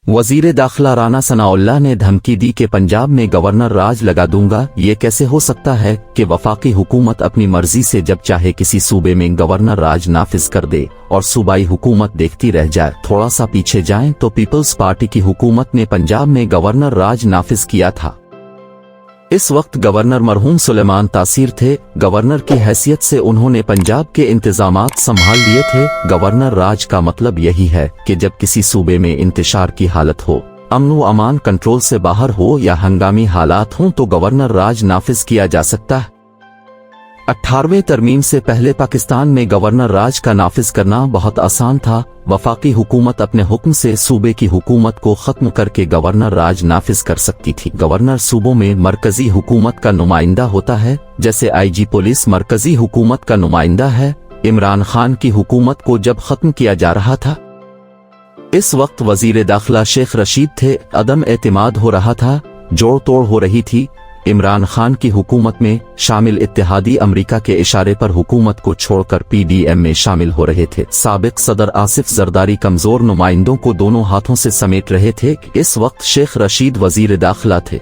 वजीर दाखिला राना सनाउल्लाह ने धमकी दी कि पंजाब में गवर्नर राज लगा दूंगा। ये कैसे हो सकता है कि वफाकी हुकूमत अपनी मर्जी से जब चाहे किसी सूबे में गवर्नर राज नाफिज कर दे और सूबाई हुकूमत देखती रह जाए। थोड़ा सा पीछे जाएं तो पीपल्स पार्टी की हुकूमत ने पंजाब में गवर्नर राज नाफिज किया था। इस वक्त गवर्नर मरहूम सुलेमान तासीर थे। गवर्नर की हैसियत से उन्होंने पंजाब के इंतजामात संभाल लिए थे। गवर्नर राज का मतलब यही है कि जब किसी सूबे में इंतशार की हालत हो, अमन व अमान कंट्रोल से बाहर हो या हंगामी हालात हों तो गवर्नर राज नाफिज किया जा सकता है। 18वें तरमीम से पहले पाकिस्तान में गवर्नर राज का नाफिज करना बहुत आसान था। वफाकी हुकूमत अपने हुक्म से सूबे की हुकूमत को खत्म करके गवर्नर राज नाफिज कर सकती थी। गवर्नर सूबों में मरकजी हुकूमत का नुमाइंदा होता है, जैसे आईजी पुलिस मरकजी हुकूमत का नुमाइंदा है। इमरान खान की हुकूमत को जब खत्म किया जा रहा था, इस वक्त वजीर दाखिला शेख रशीद थे। अदम एतमाद हो रहा था, जोड़ तोड़ हो रही थी। इमरान खान की हुकूमत में शामिल इत्तेहादी अमेरिका के इशारे पर हुकूमत को छोड़कर पीडीएम में शामिल हो रहे थे। साबिक सदर आसिफ जरदारी कमजोर नुमाइंदों को दोनों हाथों से समेट रहे थे। इस वक्त शेख रशीद वजीर दाखिला थे।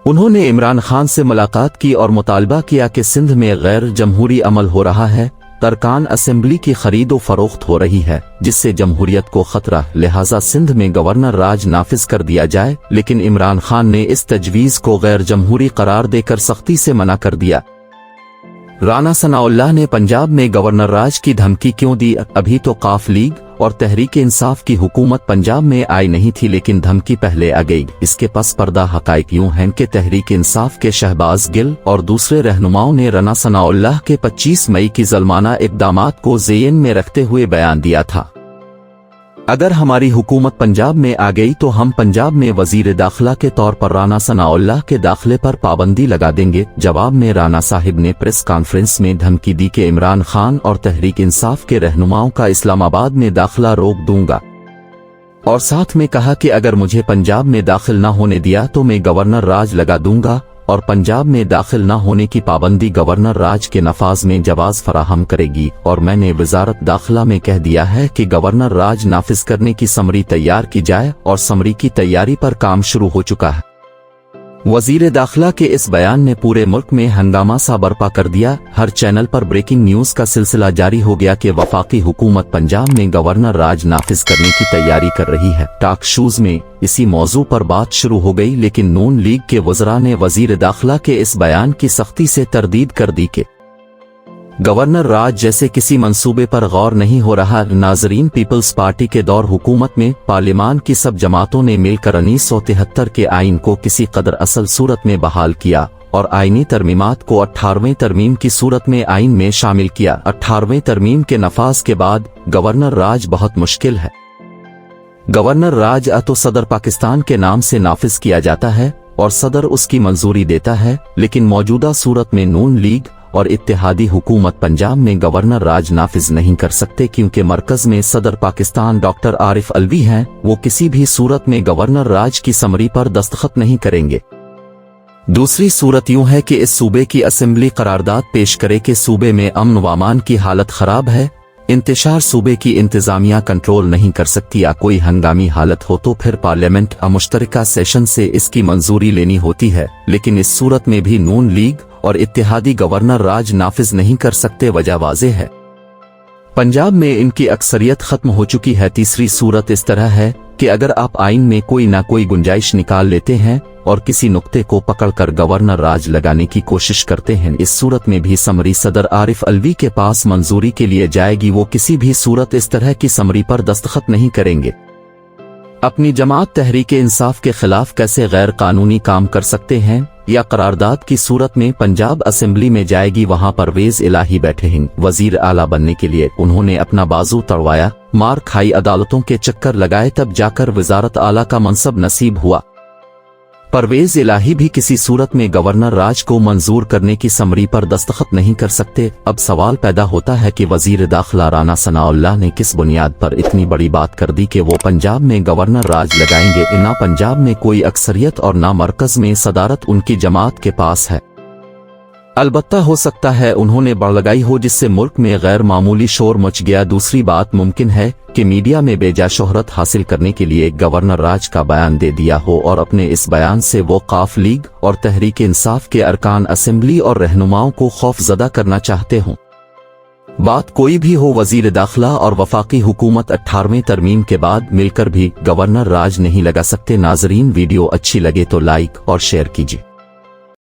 उन्होंने इमरान खान से मुलाकात की और मुतालबा किया कि सिंध में गैर जमहूरी अमल हो रहा है, तरकान असेंबली की खरीद व फरोख्त हो रही है, जिससे जमहूरियत को खतरा, लिहाजा सिंध में गवर्नर राज नाफिज कर दिया जाए। लेकिन इमरान खान ने इस तजवीज को गैर जमहूरी करार देकर सख्ती से मना कर दिया। राना सनाउल्लाह ने पंजाब में गवर्नर राज की धमकी क्यों दी? अभी तो काफ लीग और तहरीक इंसाफ की हुकूमत पंजाब में आई नहीं थी, लेकिन धमकी पहले आ गई। इसके पस पर्दा हकाइक यूं हैं कि तहरीक इंसाफ के शहबाज गिल और दूसरे रहनुमाओं ने राना सनाउल्लाह के 25 मई की ज़ल्माना इक़दामात को ज़ेन में रखते हुए बयान दिया था, अगर हमारी हुकूमत पंजाब में आ गई तो हम पंजाब में वजीर दाखिला के तौर पर राना सनाउल्लाह के दाखिले पर पाबंदी लगा देंगे। जवाब में राना साहिब ने प्रेस कॉन्फ्रेंस में धमकी दी कि इमरान खान और तहरीक इंसाफ के रहनुमाओं का इस्लामाबाद में दाखिला रोक दूंगा, और साथ में कहा कि अगर मुझे पंजाब में दाखिल न होने दिया तो मैं गवर्नर राज लगा दूंगा और पंजाब में दाखिल न होने की पाबंदी गवर्नर राज के नफाज में जवाज फराहम करेगी। और मैंने वजारत दाखिला में कह दिया है कि गवर्नर राज नाफिज करने की समरी तैयार की जाए और समरी की तैयारी पर काम शुरू हो चुका है। वजीर दाखिला के इस बयान ने पूरे मुल्क में हंगामा सा बर्पा कर दिया। हर चैनल पर ब्रेकिंग न्यूज का सिलसिला जारी हो गया कि वफाकी हुकूमत पंजाब में गवर्नर राज नाफिज करने की तैयारी कर रही है। टॉक शोज में इसी मौजू पर बात शुरू हो गई, लेकिन नून लीग के वज़रा ने वजीर दाखिला के इस बयान की सख्ती से तरदीद कर दी कि गवर्नर राज जैसे किसी मंसूबे पर गौर नहीं हो रहा। नाजरीन, पीपल्स पार्टी के दौर हुकूमत में पार्लियामान की सब जमातों ने मिलकर 1973 के आइन को किसी कदर असल सूरत में बहाल किया और आईनी तरमीमात को 18वें तरमीम की सूरत में आइन में शामिल किया। 18वें तरमीम के नफाज के बाद गवर्नर राज बहुत मुश्किल है। गवर्नर राज तो सदर पाकिस्तान के नाम से नाफिज किया जाता है और सदर उसकी मंजूरी देता है, लेकिन मौजूदा सूरत में नून लीग और इत्तेहादी हुकूमत पंजाब में गवर्नर राज नाफिज नहीं कर सकते, क्योंकि मरकज में सदर पाकिस्तान डॉक्टर आरिफ अलवी हैं। वो किसी भी सूरत में गवर्नर राज की समरी पर दस्तखत नहीं करेंगे। दूसरी सूरत यूं है कि इस सूबे की असेंबली करारदाद पेश करे कि सूबे में अमन व अमान की हालत खराब है, इंतशार सूबे की इंतजामिया कंट्रोल नहीं कर सकती, या कोई हंगामी हालत हो तो फिर पार्लियामेंट मुश्तरका सेशन से इसकी मंजूरी लेनी होती है। लेकिन इस सूरत में भी नून लीग और इत्तेहादी गवर्नर राज नाफिज नहीं कर सकते। वजह वाज़े है, पंजाब में इनकी अक्सरियत खत्म हो चुकी है। तीसरी सूरत इस तरह है कि अगर आप आइन में कोई ना कोई गुंजाइश निकाल लेते हैं और किसी नुक्ते को पकड़कर गवर्नर राज लगाने की कोशिश करते हैं, इस सूरत में भी समरी सदर आरिफ अलवी के पास मंजूरी के लिए जाएगी। वो किसी भी सूरत इस तरह की समरी पर दस्तखत नहीं करेंगे। अपनी जमात तहरीक इंसाफ के खिलाफ कैसे गैर कानूनी काम कर सकते हैं? या करारदाद की सूरत में पंजाब असेंबली में जाएगी, वहां परवेज इलाही बैठे हैं वजीर आला बनने के लिए। उन्होंने अपना बाजू तड़वाया, मार खाई, अदालतों के चक्कर लगाए, तब जाकर वजारत आला का मनसब नसीब हुआ। परवेज इलाही भी किसी सूरत में गवर्नर राज को मंजूर करने की समरी पर दस्तखत नहीं कर सकते। अब सवाल पैदा होता है कि वजीर दाखिला राना सनाउल्लाह ने किस बुनियाद पर इतनी बड़ी बात कर दी कि वो पंजाब में गवर्नर राज लगाएंगे। ना पंजाब में कोई अक्सरियत और ना मरकज में सदारत उनकी जमात के पास है। अलबत्ता हो सकता है उन्होंने बढ़ लगाई हो जिससे मुल्क में गैर मामूली शोर मच गया। दूसरी बात मुमकिन है कि मीडिया में बेजा शोहरत हासिल करने के लिए गवर्नर राज का बयान दे दिया हो और अपने इस बयान से वो काफ लीग और तहरीक इंसाफ के अरकान असेंबली और रहनुमाओं को खौफजदा करना चाहते हों। बात कोई भी हो, वजीर दाखिला और वफाकी हुकूमत 18वें तरमीम के बाद मिलकर भी गवर्नर राज नहीं लगा सकते। नाजरीन, वीडियो अच्छी लगे तो लाइक और शेयर कीजिए।